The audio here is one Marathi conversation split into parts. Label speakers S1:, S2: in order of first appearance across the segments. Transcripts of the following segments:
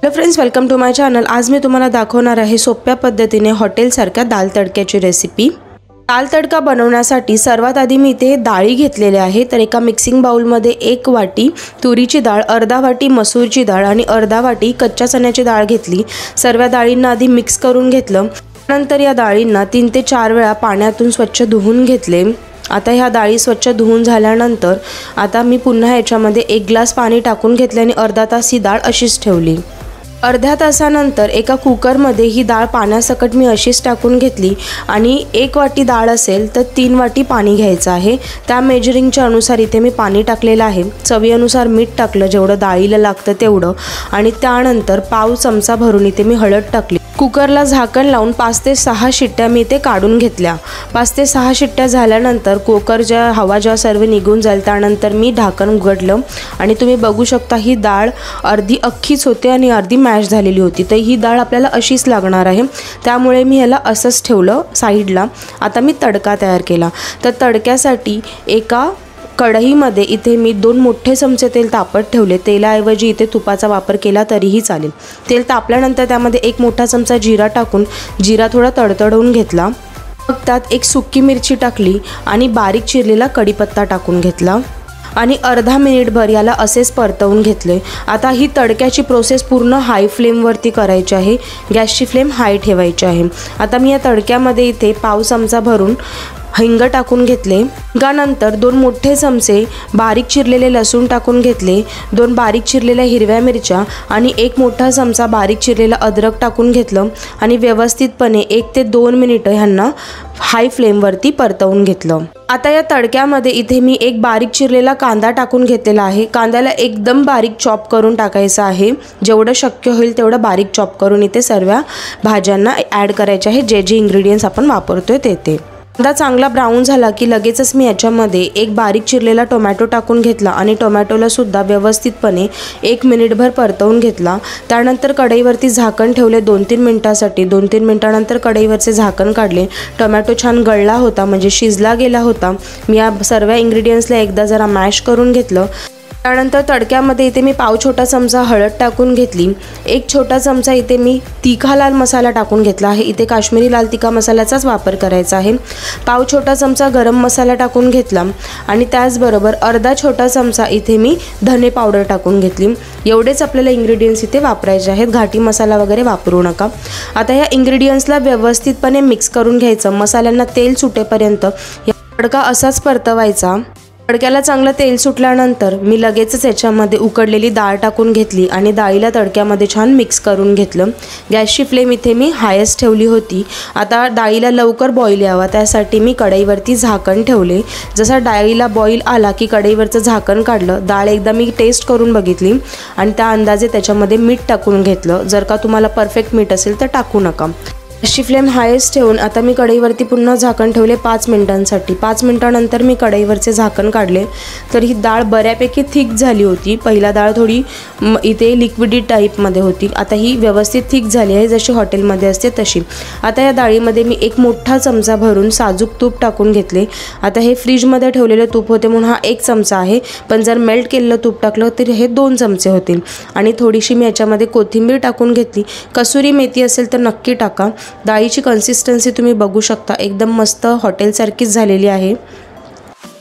S1: Hello friends, welcome to my channel. आज मी तुम्हाला दाखवणार आहे सोप्या पद्धतीने हॉटेलसारख्या दाल तडक्याची रेसिपी। दाल तडका बनवण्यासाठी सर्वात आधी मी इथे डाळी घेतलेले आहे। तर एका मिक्सिंग बाउलमध्ये 1 वाटी तुरीची डाळ, अर्धा वाटी मसूरची डाळ आणि अर्धा वाटी कच्च्या चण्याची डाळ घेतली। सर्व डाळींना आधी मिक्स करून घेतलं। नंतर या डाळींना 3 ते 4 वेळा पाण्यातून स्वच्छ धुवून घेतले। आता ह्या डाळी स्वच्छ धुवून झाल्यानंतर आता मी पुन्हा याच्यामध्ये 1 ग्लास पाणी टाकून घेतले आणि अर्धा तास ही डाळ अशीच ठेवली। अर्ध्या तासानंतर एका कुकरमध्ये ही डाळ पाण्यासकट मी अशीच टाकून घेतली आणि 1 वाटी डाळ असेल तर 3 वाटी पाणी घ्यायचं आहे। त्या मेजरिंगच्या अनुसार इथे मी पाणी टाकलेलं आहे। चवीनुसार मीठ टाकलं जेवढं डाळीला लागतं तेवढं आणि त्यानंतर पाव चमचा भरून इथे मी हळद टाकली। कुकरला झाकण लावून 5 ते 6 शिट्ट्या मी इथे काढून घेतल्या। 5 ते 6 शिट्ट्या झाल्यानंतर कुकरच्या हवा जेव्हा सर्व निघून जाईल त्यानंतर मी झाकण उघडलं आणि तुम्ही बघू शकता ही डाळ अर्धी अख्खीच होते आणि अर्धी मॅश झालेली होती। तर ही डाळ आपल्याला अशीच लागणार आहे, त्यामुळे मी ह्याला असंच ठेवलं साईडला। आता मी तडका तयार केला। तर तडक्यासाठी एका कढईमध्ये इथे मी 2 मोठे चमचे तेल तापत ठेवले। तेलाऐवजी इथे तुपाचा वापर केला तरीही चालेल। तेल तापल्यानंतर त्यामध्ये 1 मोठा चमचा जिरा टाकून जिरा थोडा तडतडवून घेतला। मग त्यात 1 सुकी मिरची टाकली आणि बारीक चिरलेला कढीपत्ता टाकून घेतला आणि अर्धा मिनिटभर याला असेच परतवून घेतले। आता ही तडक्याची प्रोसेस पूर्ण हाय फ्लेमवरती करायची आहे। गॅसची फ्लेम हाय ठेवायची आहे। आता मी या तडक्यामध्ये इथे पाव चमचा भरून हिंग टाकून घेतले। हिंगानंतर 2 मोठे चमचे बारीक चिरलेले लसूण टाकून घेतले। 2 बारीक चिरलेल्या हिरव्या मिरच्या आणि 1 मोठा चमचा बारीक चिरलेला अद्रक टाकून घेतलं आणि व्यवस्थितपणे 1 ते 2 मिनिटं ह्यांना हाय फ्लेमवरती परतवून घेतलं। आता या तडक्यामध्ये इथे मी 1 बारीक चिरलेला कांदा टाकून घेतलेला आहे। कांद्याला एकदम बारीक चॉप करून टाकायचं आहे। जेवढं शक्य होईल तेवढं बारीक चॉप करून इथे सर्व भाज्यांना ॲड करायचे आहे। जे इंग्रेडियंट्स आपण वापरतोय ते कांदा चांगला ब्राऊन झाला की लगेचच मी याच्यामध्ये 1 बारीक चिरलेला टोमॅटो टाकून घेतला आणि टोमॅटोला सुद्धा व्यवस्थितपणे 1 मिनिटभर परतवून घेतला। त्यानंतर कढईवरती झाकण ठेवले 2-3 मिनिटांसाठी। 2-3 मिनिटांनंतर कढईवरचे झाकण काढले। टोमॅटो छान गळला होता, म्हणजे शिजला गेला होता। मी या सर्व इंग्रेडियंट्सला एकदा जरा मॅश करून घेतलं। त्यानंतर तडक्यामध्ये इथे मी पाव छोटा चमचा हळद टाकून घेतली। 1 छोटा चमचा इथे मी तिखा लाल मसाला टाकून घेतला आहे। इथे काश्मीरी लाल तिखा मसाल्याचाच वापर करायचा आहे। पाव छोटा चमचा गरम मसाला टाकून घेतला आणि त्याचबरोबर अर्धा छोटा चमचा इथे मी धने पावडर टाकून घेतली। एवढेच आपल्याला इंग्रेडियंट्स इथे वापरायचे आहेत। घाटी मसाला वगैरे वापरू नका। आता या इंग्रेडियंट्सला व्यवस्थितपणे मिक्स करून घ्यायचं। मसाल्यांना तेल सुटेपर्यंत तडका असाच परतवायचा। तडक्याला चांगलं तेल सुटल्यानंतर मी लगेचच याच्यामध्ये उकडलेली डाळ टाकून घेतली आणि डाळीला तडक्यामध्ये छान मिक्स करून घेतलं। गॅसची फ्लेम इथे मी हायच ठेवली होती। आता डाळीला लवकर बॉईल यावा त्यासाठी मी कढईवरती झाकण ठेवले। जसा डाळीला बॉईल आला की कढईवरचं झाकण काढलं। डाळ एकदा मी टेस्ट करून बघितली आणि त्या अंदाजे त्याच्यामध्ये मीठ टाकून घेतलं। जर का तुम्हाला परफेक्ट मीठ असेल तर टाकू नका। गॅसची फ्लेम हायच ठेवून आता मी कढईवरती पुन्हा झाकण ठेवले 5 मिनिटांसाठी। 5 मिनिटांनंतर मी कढईवरचे झाकण काढले तर ही डाळ बऱ्यापैकी थिक झाली होती। पहिला डाळ थोडी इथे लिक्विडी टाईपमध्ये होती, आता ही व्यवस्थित थिक झाली आहे, जशी हॉटेलमध्ये असते तशी। आता या डाळीमध्ये मी 1 मोठा चमचा भरून साजूक तूप टाकून घेतले। आता हे फ्रीजमध्ये ठेवलेले तूप होते म्हणून हा 1 चमचा आहे, पण जर मेल्ट केलेलं तूप टाकलं तर हे 2 चमचे होतील। आणि थोडीशी मी याच्यामध्ये कोथिंबीर टाकून घेतली। कसुरी मेथी असेल तर नक्की टाका। डाळीची कन्सिस्टन्सी तुम्ही बघू शकता, एकदम मस्त हॉटेलसारखीच झालेली आहे।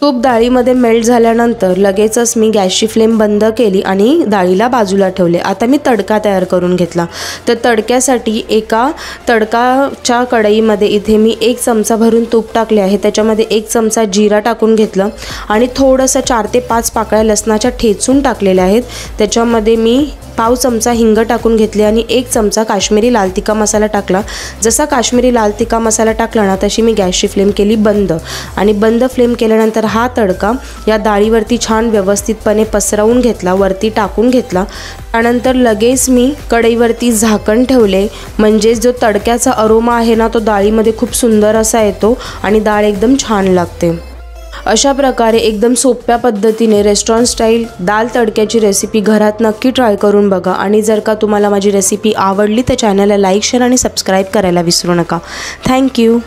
S1: तूप डाळीमध्ये मेल्ट झाल्यानंतर लगेचच मी गॅसची फ्लेम बंद केली आणि डाळीला बाजूला ठेवले। आता मी तडका तयार करून घेतला। तर तडक्यासाठी एका तडकाच्या कढईमध्ये इथे मी 1 चमचा भरून तूप टाकले आहे। त्याच्यामध्ये 1 चमचा जिरा टाकून घेतलं आणि थोडंसं 4 ते 5 पाकळ्या लसणाच्या ठेचून टाकलेल्या आहेत। त्याच्यामध्ये मी पाव चमचा हिंग टाकून घेतले आणि 1 चमचा काश्मीरी लाल तिखा मसाला टाकला। जसा काश्मीरी लाल तिखा मसाला टाकला ना तशी मी गॅसची फ्लेम केली बंद आणि बंद फ्लेम केल्यानंतर हा तडका या डाळीवरती छान व्यवस्थितपणे पसरवून घेतला, वरती टाकून घेतला। त्यानंतर लगेच मी कढईवरती झाकण ठेवले, म्हणजे जो तडक्याचा अरोमा आहे ना तो डाळीमध्ये खूप सुंदर असा येतो आणि डाळ एकदम छान लागते। अशा प्रकारे एकदम सोप्या पद्धतीने रेस्टॉरंट स्टाईल दाल तडक्याची रेसिपी घरात नक्की ट्राय करून बघा आणि जर का तुम्हाला माझी रेसिपी आवडली तर चॅनलला लाईक, शेअर आणि सबस्क्राईब करायला विसरू नका। थँक्यू।